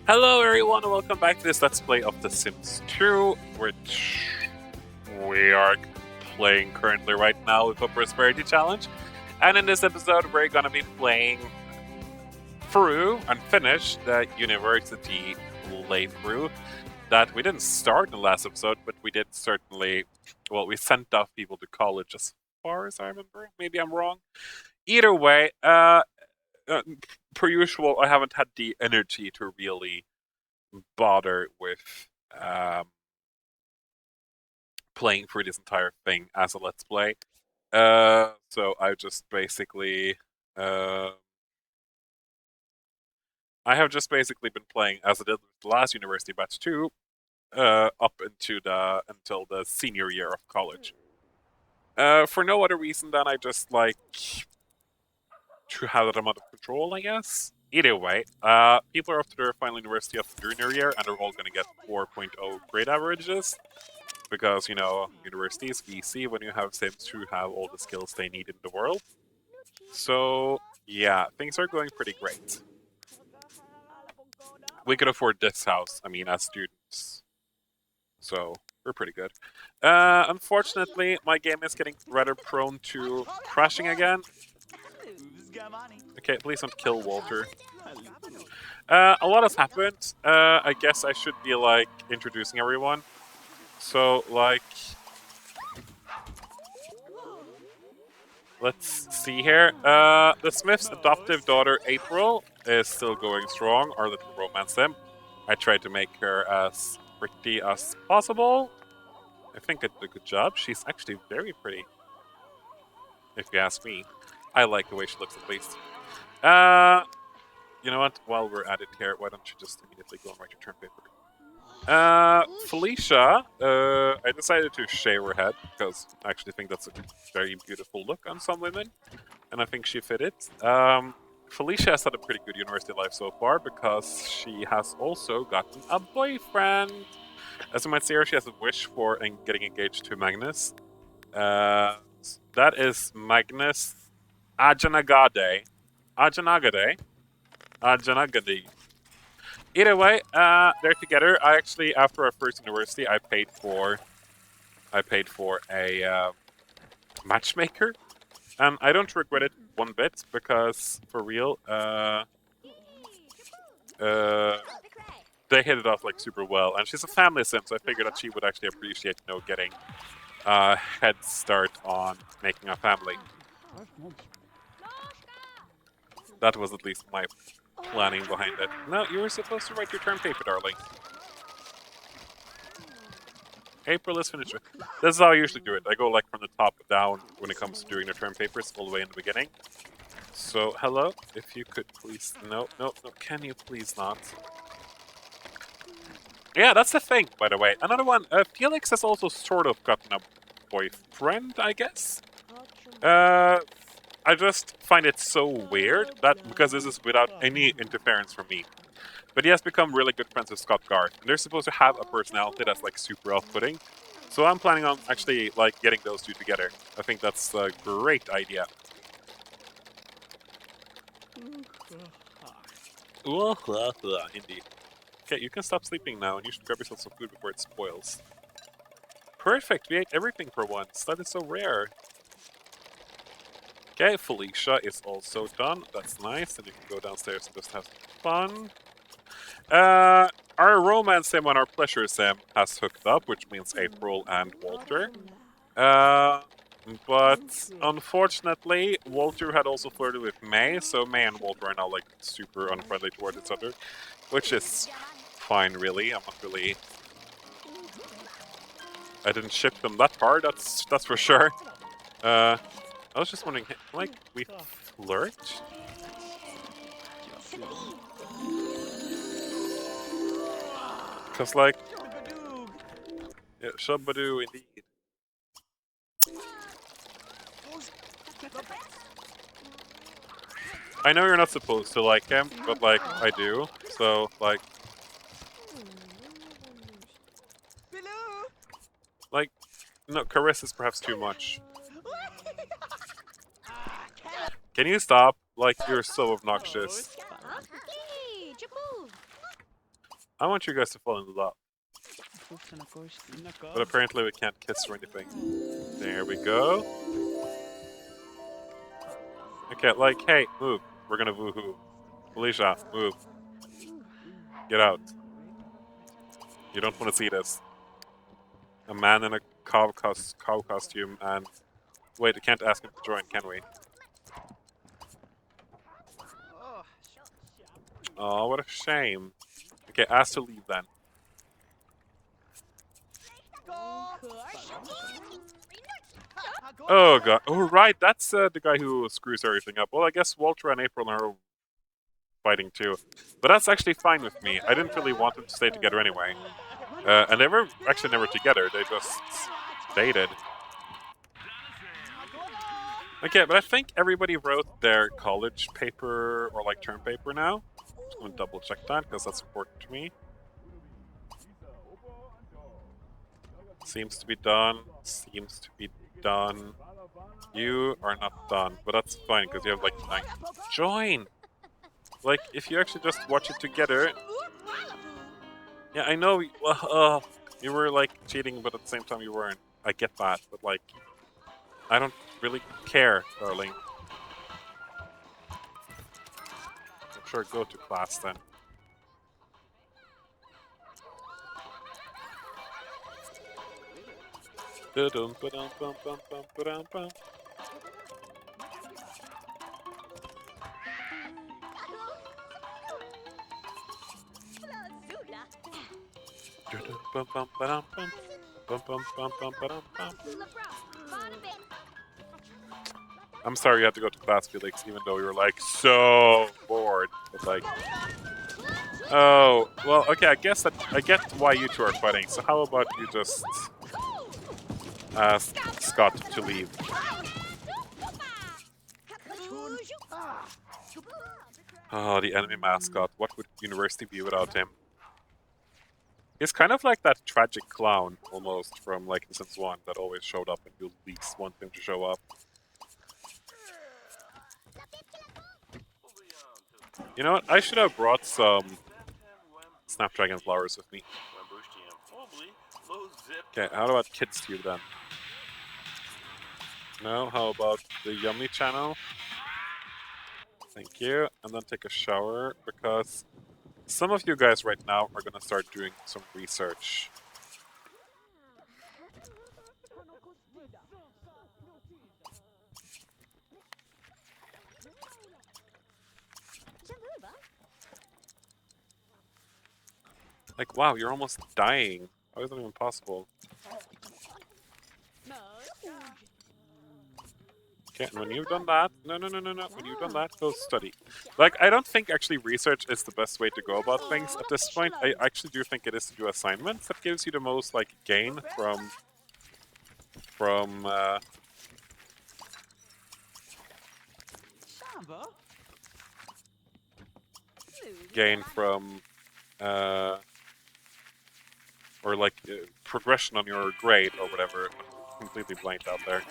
Hello everyone and welcome back to this Let's Play of The Sims 2, which we are playing currently right now with a Prosperity Challenge. And in this episode we're gonna be playing through and finish the university playthrough that we didn't start in the last episode, but we did certainly, well, we sent off people to college as far as I remember. Maybe I'm wrong. Either way, per usual, I haven't had the energy to really bother with playing through this entire thing as a let's play. So I just basically, I have just basically been playing as I did with the last University Batch 2, up until the senior year of college. For no other reason than I just like to have them under control, I guess. Either way, people are up to their final university of junior year, and they're all going to get 4.0 grade averages. Because, you know, university is easy when you have Sims who have all the skills they need in the world. So, yeah, things are going pretty great. We could afford this house, I mean, as students. So, we're pretty good. Unfortunately, my game is getting rather prone to crashing again. Okay, please don't kill Walter. A lot has happened. I guess I should be, like, introducing everyone. So, like, let's see here. The Smith's adoptive daughter, April, is still going strong, our little romance sim. I tried to make her as pretty as possible. I think I did a good job. She's actually very pretty, if you ask me. I like the way she looks, at least. You know what? While we're at it here, why don't you just immediately go and write your term paper? Felicia, I decided to shave her head because I actually think that's a very beautiful look on some women, and I think she fit it. Felicia has had a pretty good university life so far because she has also gotten a boyfriend. As you might see here, she has a wish for getting engaged to Magnus. That is Magnus Ajanagade. Ajanagade. Ajanagade. Either way, they're together. I actually, after our first university, I paid for a matchmaker, and I don't regret it one bit because, for real, they hit it off like super well. And she's a family sim, so I figured that she would actually appreciate, you know, getting a head start on making a family. That was at least my planning behind it. No, you were supposed to write your term paper, darling. April is finished. This is how I usually do it. I go like from the top down when it comes to doing the term papers, all the way in the beginning. So, hello, if you could please... No, can you please not? Yeah, that's the thing, by the way. Another one, Felix has also sort of gotten a boyfriend, I guess? I just find it so weird that, because this is without any interference from me, but he has become really good friends with Scott Garth, and they're supposed to have a personality that's like super off-putting. So I'm planning on actually like getting those two together. I think that's a great idea. Indeed. Okay, you can stop sleeping now, and you should grab yourself some food before it spoils. Perfect, we ate everything for once. That is so rare. Okay, Felicia is also done. That's nice, and you can go downstairs and just have fun. Our romance sim and our pleasure sim has hooked up, which means April and Walter. But unfortunately, Walter had also flirted with May, so May and Walter are now like super unfriendly towards each other, which is fine, really. I'm not really. I didn't ship them that hard. That's for sure. I was just wondering, like, we flirt? Cause like, yeah, Shabadoo indeed. I know you're not supposed to like him, but like, I do. So like, no, caress is perhaps too much. Can you stop? Like, you're so obnoxious. I want you guys to fall in love. But apparently we can't kiss or anything. There we go. Okay, like, hey, move. We're gonna woohoo. Felicia, move. Get out. You don't want to see this. A man in a cow costume and... Wait, I can't ask him to join, can we? Oh, what a shame. Okay, ask to leave then. Oh god. Oh right, that's the guy who screws everything up. Well, I guess Walter and April are fighting too. But that's actually fine with me. I didn't really want them to stay together anyway. And they were actually never together, they just dated. Okay, but I think everybody wrote their college paper or like term paper now. I'm gonna double check that because that's important to me. Seems to be done. Seems to be done. You are not done, but that's fine because you have like 9. Join! Like, if you actually just watch it together. Yeah, I know. You were like cheating, but at the same time you weren't. I get that, but like, I don't really care, darling. I'm sure go to class then. I'm sorry you had to go to class, Felix, even though you were like so bored. But like, oh well, okay. I guess that I get why you two are fighting. So how about you just ask Scott to leave? Oh, the enemy mascot. What would university be without him? He's kind of like that tragic clown, almost, from like The Sims 1 that always showed up and you least want him to show up. You know what? I should have brought some Snapdragon flowers with me. Okay, how about Kids Tube then? No, how about the Yummy channel? Thank you. And then take a shower, because some of you guys right now are gonna start doing some research. Like, wow, you're almost dying. How is that even possible? Okay, and when you've done that, no. When you've done that, go study. Like, I don't think actually research is the best way to go about things at this point. I actually do think it is to do assignments. That gives you the most, like, gain from or like progression on your grade or whatever. I'm completely blanked out there.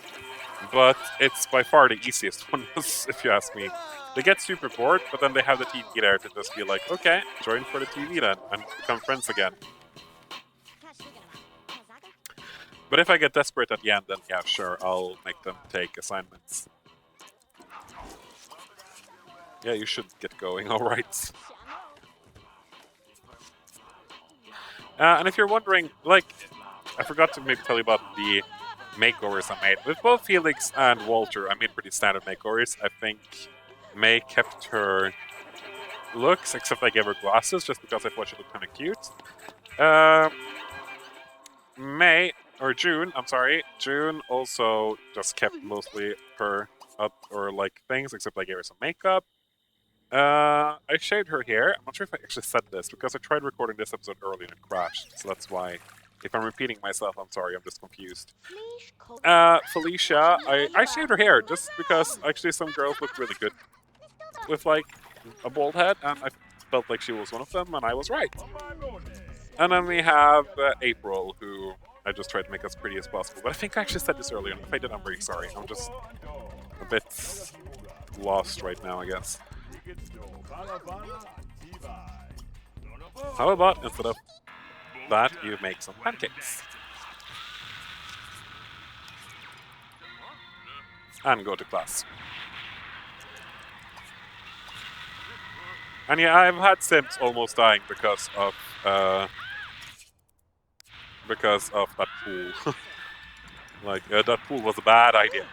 But it's by far the easiest one, if you ask me. They get super bored, but then they have the TV there to just be like, okay, join for the TV then, and become friends again. But if I get desperate at the end, then yeah, sure, I'll make them take assignments. Yeah, you should get going, alright. And if you're wondering, like, I forgot to maybe tell you about the makeovers I made. With both Felix and Walter, I made pretty standard makeovers. I think May kept her looks, except I gave her glasses, just because I thought she looked kind of cute. June also just kept mostly her things, except I gave her some makeup. I shaved her hair. I'm not sure if I actually said this, because I tried recording this episode early and it crashed, so that's why. If I'm repeating myself, I'm sorry, I'm just confused. Felicia, I shaved her hair, just because actually some girls look really good with, like, a bald head, and I felt like she was one of them, and I was right. And then we have April, who I just tried to make as pretty as possible. But I think I actually said this earlier, and if I did, I'm very sorry. I'm just a bit lost right now, I guess. How about instead of that, you make some pancakes? And go to class. And yeah, I've had Sims almost dying because of that pool. Like, that pool was a bad idea.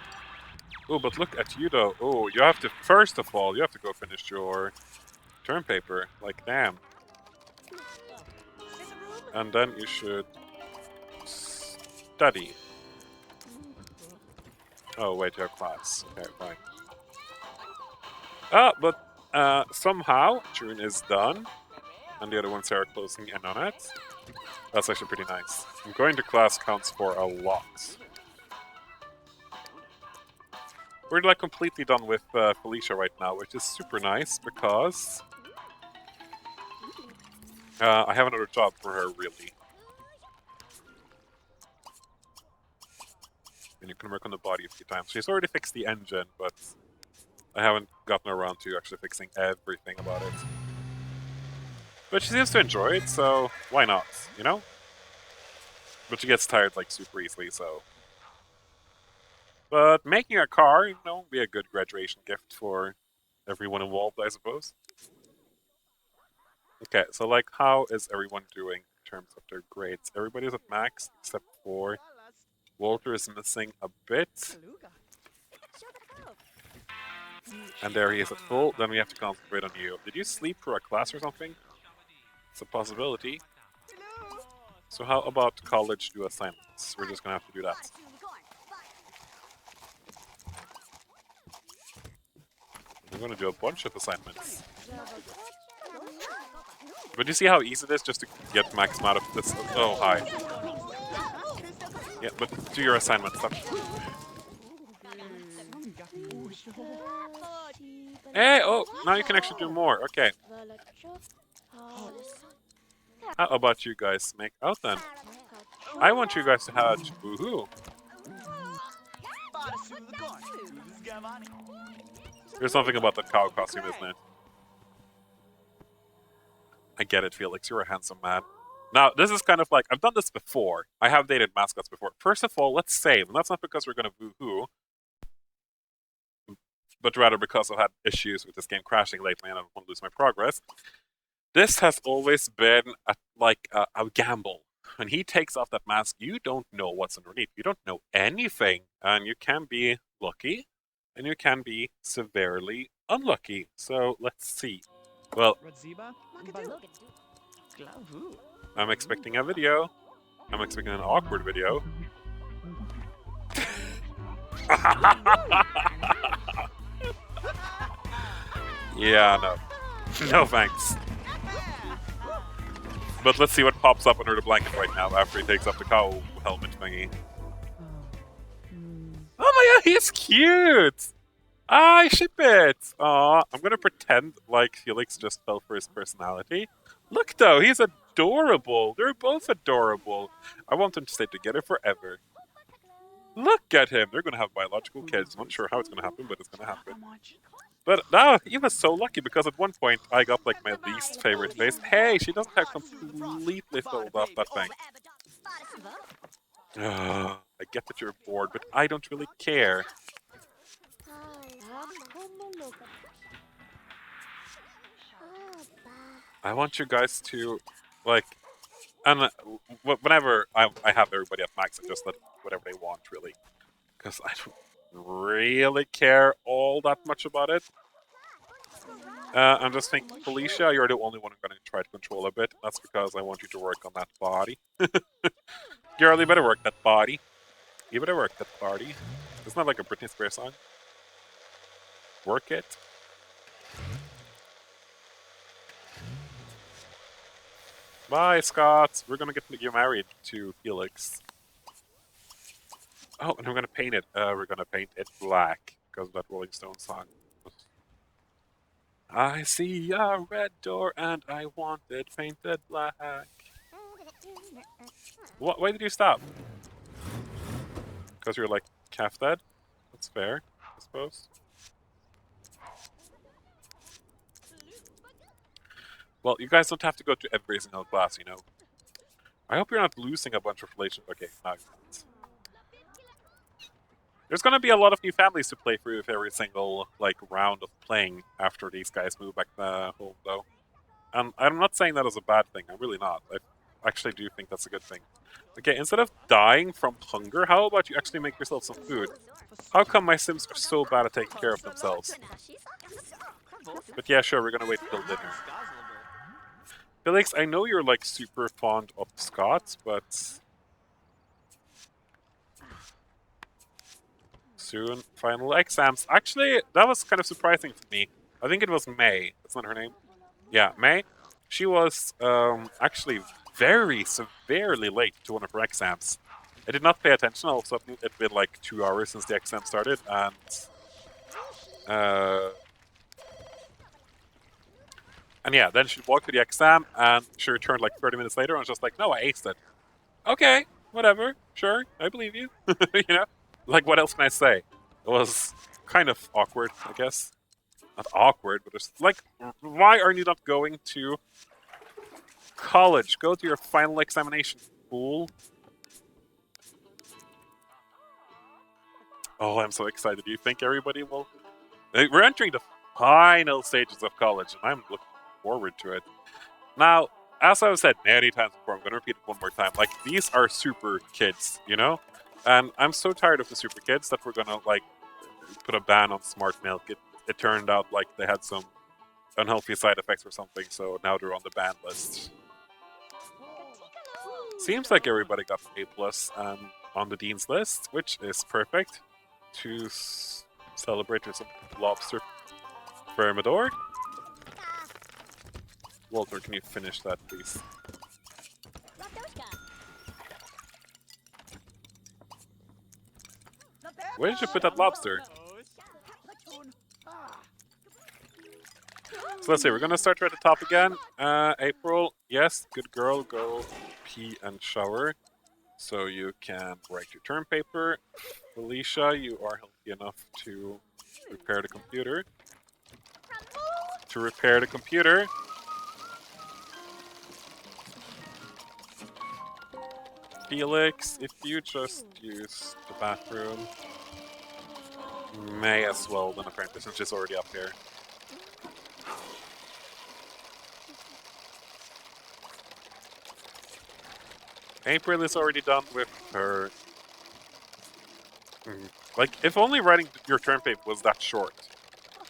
Oh, but look at you though. Oh, you have to, first of all, you have to go finish your term paper. Like, damn. And then you should study. Oh, wait, you have class. Okay, fine. But somehow June is done, and the other ones are closing in on it. That's actually pretty nice. Going to class counts for a lot. We're like completely done with Felicia right now, which is super nice because I have another job for her, really. And you can work on the body a few times. She's already fixed the engine, but I haven't gotten around to actually fixing everything about it. But she seems to enjoy it, so why not, you know? But she gets tired like super easily, so... But making a car, you know, would be a good graduation gift for everyone involved, I suppose. Okay, so like, how is everyone doing in terms of their grades? Everybody's at max, except for Walter is missing a bit. And there he is at full, then we have to concentrate on you. Did you sleep for a class or something? It's a possibility. So how about college do assignments? We're just gonna have to do that. I'm gonna do a bunch of assignments. But you see how easy it is just to get max out of this? Oh, hi. Yeah, but do your assignment stuff. Hey, oh, now you can actually do more. Okay. How about you guys make out then? I want you guys to hatch. Woohoo. There's something about that cow costume, isn't it? I get it, Felix. You're a handsome man. Now, this is kind of like, I've done this before. I have dated mascots before. First of all, let's save. And that's not because we're going to woohoo, but rather because I've had issues with this game crashing lately and I don't want to lose my progress. This has always been a gamble. When he takes off that mask, you don't know what's underneath. You don't know anything. And you can be lucky, and you can be severely unlucky. So, let's see. Well, I'm expecting a video. I'm expecting an awkward video. Yeah, no. No thanks. But let's see what pops up under the blanket right now after he takes off the cow helmet thingy. Oh my god, he's cute! I ship it! Aw, I'm gonna pretend like Felix just fell for his personality. Look though, he's adorable! They're both adorable! I want them to stay together forever. Look at him! They're gonna have biological kids. I'm not sure how it's gonna happen, but it's gonna happen. But now, he was so lucky because at one point I got like my least favorite face. Hey, she doesn't have completely filled up that thing. I get that you're bored, but I don't really care. I want you guys to, like, and whenever I have everybody at max, I just let whatever they want, really. Because I don't really care all that much about it. I'm just thinking, Felicia, you're the only one I'm going to try to control a bit. That's because I want you to work on that body. Girl, you better work that body. You better work that body. Isn't that like a Britney Spears song? Work it. Bye, Scott. We're gonna get you married to Felix. Oh, and I'm gonna paint it. We're gonna paint it black because of that Rolling Stones song. I see a red door and I want it painted black. What? Why did you stop? Because you're like calf dead? That's fair, I suppose. Well, you guys don't have to go to every single class, you know. I hope you're not losing a bunch of relations. Okay, now you're not. There's gonna be a lot of new families to play through with every single like round of playing after these guys move back home, though. And I'm not saying that as a bad thing. I'm really not. I actually do think that's a good thing. Okay, instead of dying from hunger, how about you actually make yourself some food? How come my Sims are so bad at taking care of themselves? But yeah, sure, we're gonna wait till dinner. Felix, I know you're like super fond of Scott, but soon final exams. Actually, that was kind of surprising for me. I think it was May. That's not her name. Yeah, May. She was actually very severely late to one of her exams. I did not pay attention. All of a sudden, it'd been like 2 hours since the exam started, uh, and yeah, then she walked to the exam, and she returned like 30 minutes later, and was just like, "No, I aced it." Okay, whatever, sure, I believe you. You know, like what else can I say? It was kind of awkward, I guess. Not awkward, but it's like, why are you not going to college? Go to your final examination, fool. Oh, I'm so excited. Do you think everybody will? We're entering the final stages of college, and I'm looking forward to it. Now, as I've said many times before, I'm going to repeat it one more time. Like, these are super kids, you know? And I'm so tired of the super kids that we're going to, like, put a ban on smart milk. It turned out like they had some unhealthy side effects or something, so now they're on the ban list. Seems like everybody got A+ on the Dean's list, which is perfect to celebrate with some lobster Thermidor. Walter, can you finish that, please? Where did you put that lobster? So let's see, we're gonna start right at the top again. April, yes, good girl, go pee and shower so you can write your term paper. Felicia, you are healthy enough to repair the computer. Felix, if you just use the bathroom, may as well then apparently since she's already up here. April is already done with her. Like, if only writing your term paper was that short.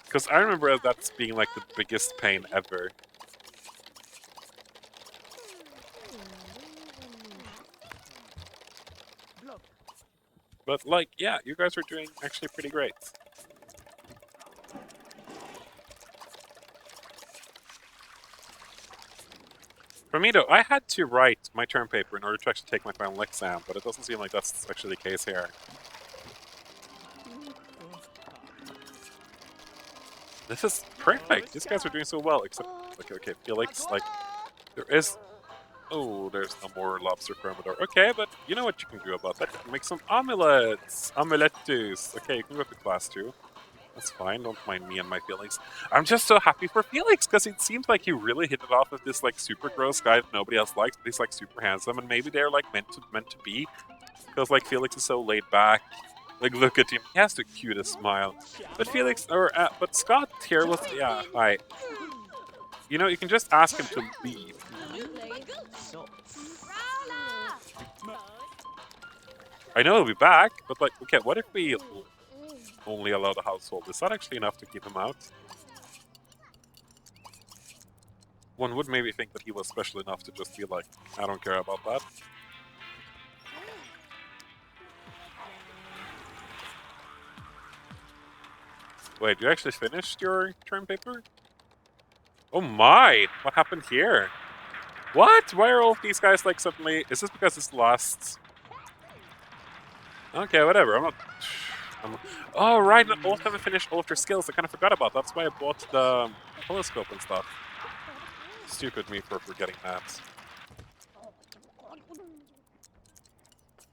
Because I remember that's being like the biggest pain ever. But like, yeah, you guys are doing actually pretty great. For me though, I had to write my term paper in order to actually take my final exam, but it doesn't seem like that's actually the case here. This is perfect. These guys are doing so well, except, okay, Felix, like, there is... Oh, there's no more lobster thermidor. Okay, but you know what you can do about that? You can make some omelets! Omelettus! Okay, you can go to class too. That's fine, don't mind me and my feelings. I'm just so happy for Felix, because it seems like he really hit it off with this, like, super gross guy that nobody else likes, but he's, like, super handsome, and maybe they're, like, meant to be, because, like, Felix is so laid back. Like, look at him, he has the cutest smile. But but Scott here was, yeah, hi. You know, you can just ask him to leave. I know he'll be back, but, like, okay, what if we only allow the household? Is that actually enough to keep him out? One would maybe think that he was special enough to just be like, I don't care about that. Wait, you actually finished your term paper? Oh my! What happened here? What? Why are all of these guys like suddenly... Is this because it's the last... Okay, whatever, Oh, right, all of them have finished all of their skills. I kind of forgot about that. That's why I bought the telescope and stuff. Stupid me for forgetting that.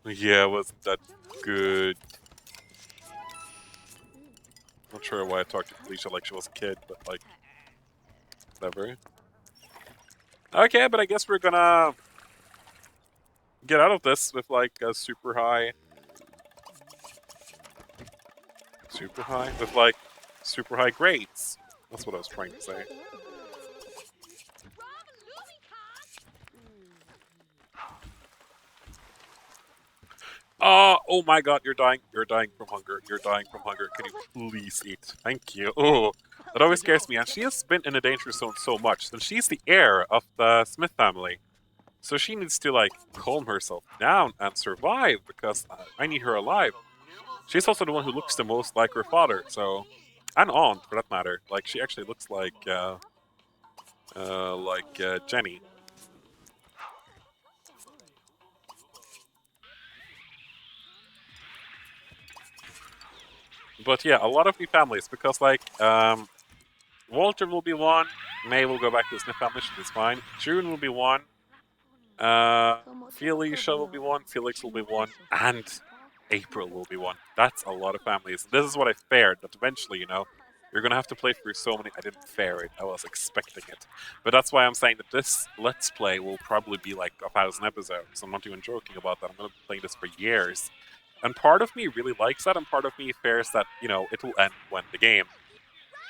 Yeah, wasn't that good? Not sure why I talked to Felicia like she was a kid, but like... Whatever. Okay, but I guess we're gonna get out of this with like a super high, with like super high grades. That's what I was trying to say. Oh my god, you're dying. You're dying from hunger. You're dying from hunger. Can you please eat? Thank you. Oh, that always scares me. And she has been in a danger zone so much. And she's the heir of the Smith family. So she needs to, like, calm herself down and survive because I need her alive. She's also the one who looks the most like her father, so. And aunt, for that matter. Like, she actually looks like Jenny. But yeah, a lot of new families because, like, Walter will be one. May will go back to the Smith family, which is fine. June will be one. Felicia will be one. Felix will be one. And April will be one. That's a lot of families. This is what I feared, that eventually, you're going to have to play through so many. I didn't fear it, I was expecting it. But that's why I'm saying that this Let's Play will probably be like 1,000 episodes. I'm not even joking about that. I'm going to be playing this for years. And part of me really likes that, and part of me fears that, it will end when the game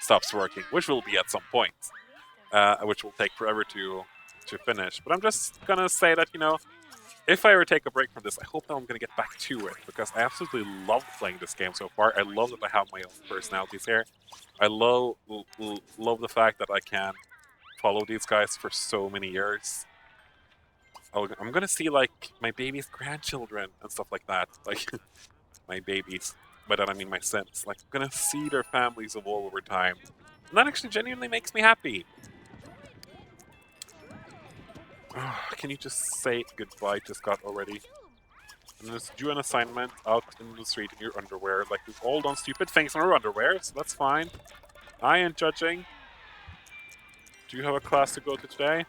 stops working, which will be at some point, which will take forever to finish. But I'm just going to say that, if I ever take a break from this, I hope that I'm going to get back to it, because I absolutely love playing this game so far. I love that I have my own personalities here. I love the fact that I can follow these guys for so many years. I'm going to see, like, my baby's grandchildren and stuff like that. Like, my babies. By that I mean my Sims. Like, I'm going to see their families evolve over time. And that actually genuinely makes me happy. Can you just say goodbye to Scott already? And just do an assignment out in the street in your underwear. Like, we've all done stupid things in our underwear, so that's fine. I ain't judging. Do you have a class to go to today?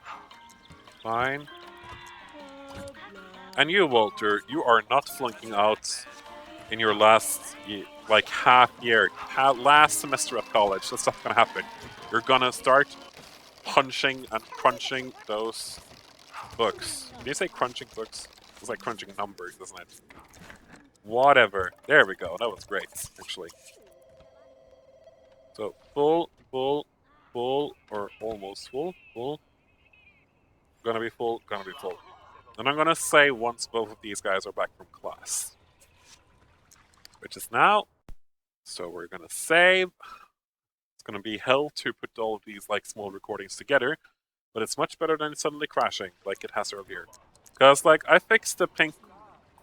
Fine. And you, Walter, you are not flunking out in your last, like, last semester at college. That's not gonna happen. You're gonna start punching and crunching those books. Can you say crunching books? It's like crunching numbers, isn't it? Whatever. There we go. That was great, actually. So, full, or almost full. Gonna be full. And I'm gonna say once both of these guys are back from class. Which is now. So we're gonna save. It's gonna be hell to put all of these, like, small recordings together. But it's much better than suddenly crashing, like it has earlier. Because, like, I fixed the pink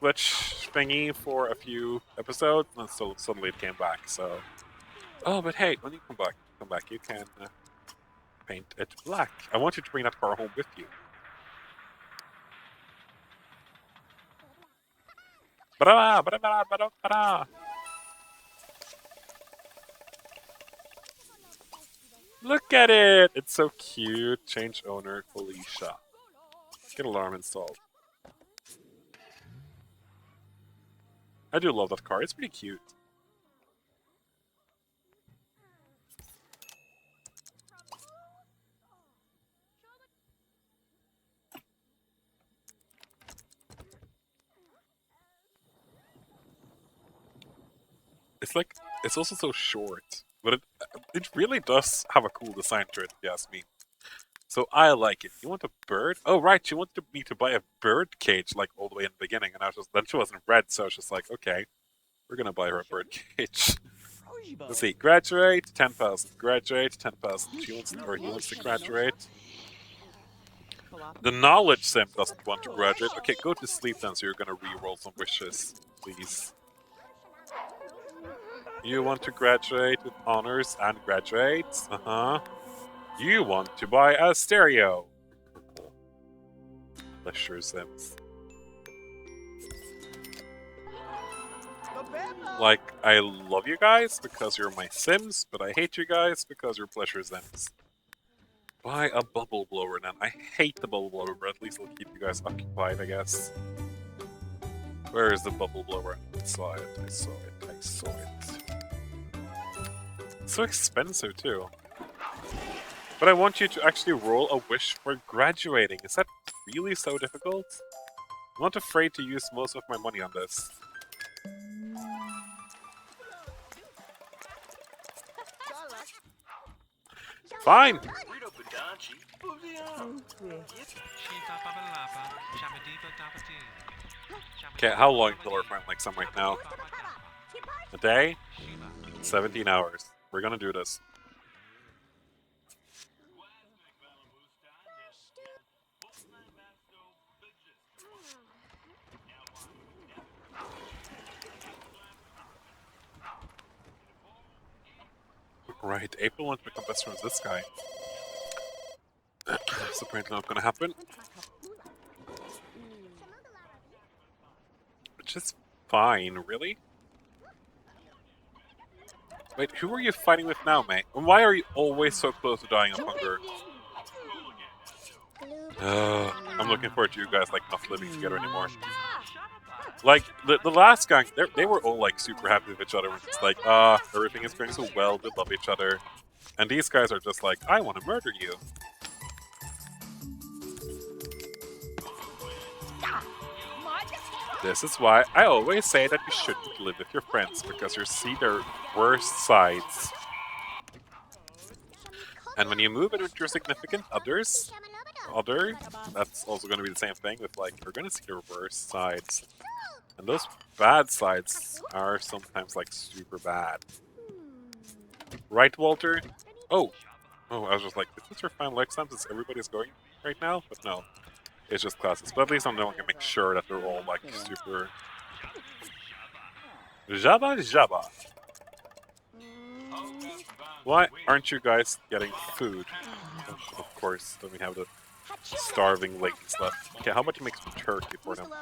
glitch thingy for a few episodes, and so suddenly it came back, so. Oh, but hey, when you come back, you can paint it black. I want you to bring that car home with you. Ba-da, ba-da, ba-da, ba-da. Look at it! It's so cute. Change owner, Felicia. Get alarm installed. I do love that car. It's pretty cute. It's like, it's also so short, but it really does have a cool design to it, if you ask me. So I like it. You want a bird? Oh, right, she wanted me to buy a bird cage, like, all the way in the beginning, and then she wasn't red, so I was just like, okay, we're gonna buy her a bird cage. Let's see, graduate, 10,000. Graduate, 10,000. He wants to graduate. The knowledge sim doesn't want to graduate. Okay, go to sleep then, so you're gonna re-roll some wishes, please. You want to graduate with honors and graduate? You want to buy a stereo. Pleasure sims. Like, I love you guys because you're my sims, but I hate you guys because you're pleasure sims. Buy a bubble blower then. I hate the bubble blower, but at least it'll keep you guys occupied, I guess. Where is the bubble blower? I saw it. It's so expensive too. But I want you to actually roll a wish for graduating. Is that really so difficult? I'm not afraid to use most of my money on this. Fine! Okay, how long until we're playing like some right now? A day? 17 hours. We're gonna do this. Right, April wants to become best friends with this guy. That's apparently not gonna happen. Which is fine, really? Wait, who are you fighting with now, mate? And why are you always so close to dying of hunger? I'm looking forward to you guys like not living together anymore. Like the last gang, they were all like super happy with each other. It's like, everything is going so well. They love each other, and these guys are just like, I want to murder you. This is why I always say that you shouldn't live with your friends, because you see their worst sides. And when you move in with your significant other, that's also going to be the same thing with like, you're going to see their worst sides. And those bad sides are sometimes like super bad. Right, Walter? Oh, I was just like, is this your final exam since everybody's going right now? But no. It's just classes, but at least I'm going to make sure that they're all like super Jabba. Why aren't you guys getting food? Of course, then we have the starving ladies left. Okay, how about you make some turkey for them?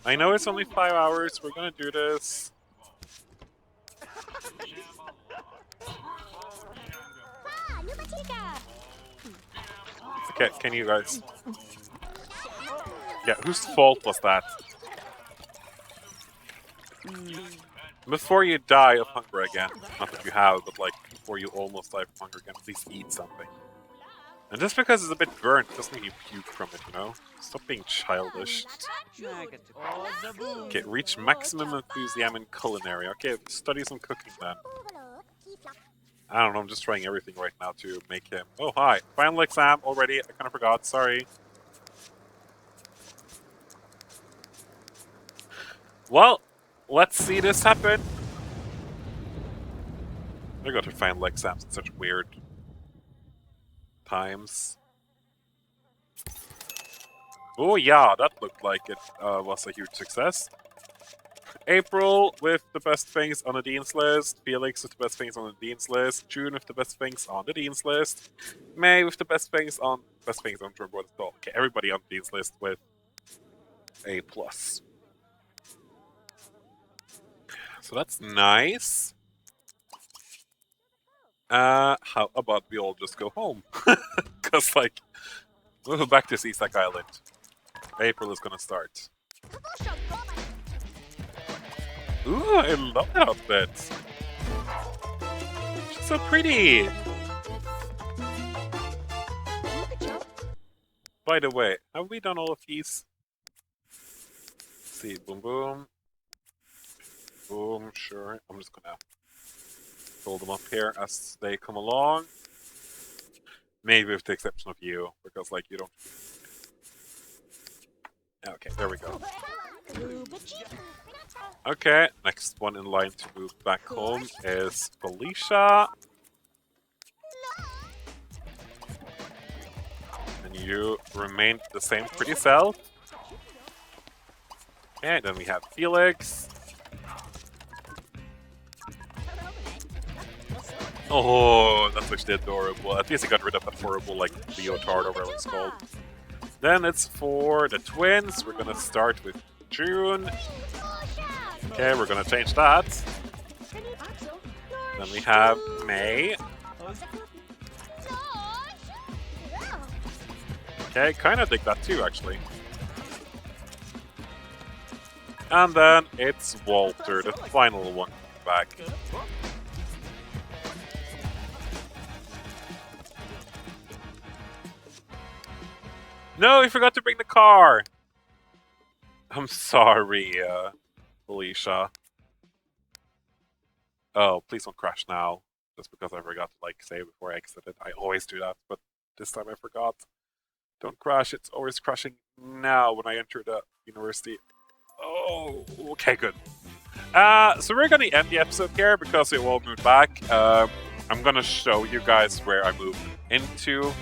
I know it's only 5 hours, we're gonna do this. Okay, can you guys... Yeah, whose fault was that? Before you die of hunger again, not that you have, but like, before you almost die of hunger again, please eat something. And just because it's a bit burnt doesn't mean you puke from it, you know? Stop being childish. Okay, reach maximum enthusiasm in culinary. Okay, study some cooking then. I don't know, I'm just trying everything right now to make him... Oh, hi. Final exam already. I kind of forgot, sorry. Well, let's see this happen. I got to final exams at such weird times. Oh yeah, that looked like it was a huge success. April with the best things on the Dean's list. Felix with the best things on the Dean's list. June with the best things on the Dean's list. May with the best things on... I don't remember what it's called. Okay, everybody on the Dean's list with A+. So that's nice. How about we all just go home? Because, like, we'll go back to Seaside Island. April is gonna start. Ooh, I love that outfit. She's so pretty. By the way, have we done all of these? Let's see, boom, boom. Boom, sure. I'm just gonna pull them up here as they come along. Maybe with the exception of you, because like you don't... Okay, there we go. Okay, next one in line to move back home is Felicia. And you remain the same pretty self. Okay, then we have Felix. Oh, that's actually adorable. At least he got rid of that horrible, like, leotard or whatever it's called. Then it's for the twins. We're gonna start with June. Okay, we're gonna change that. Then we have May. Okay, kinda dig that too, actually. And then it's Walter, the final one back. No, we forgot to bring the car. I'm sorry, Alicia. Oh, please don't crash now. Just because I forgot to like save before I exited. I always do that, but this time I forgot. Don't crash. It's always crashing now when I enter the university. Oh, okay, good. So we're gonna end the episode here because it will move back. I'm gonna show you guys where I moved into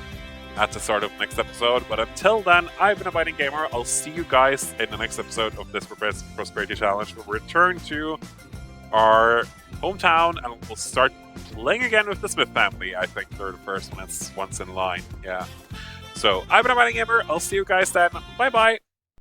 at the start of next episode. But until then, I've been Abiding Gamer. I'll see you guys in the next episode of this Prosperity Challenge. We'll return to our hometown and we'll start playing again with the Smith family. I think they're the first ones in line. Yeah. So I've been Abiding Gamer. I'll see you guys then. Bye bye.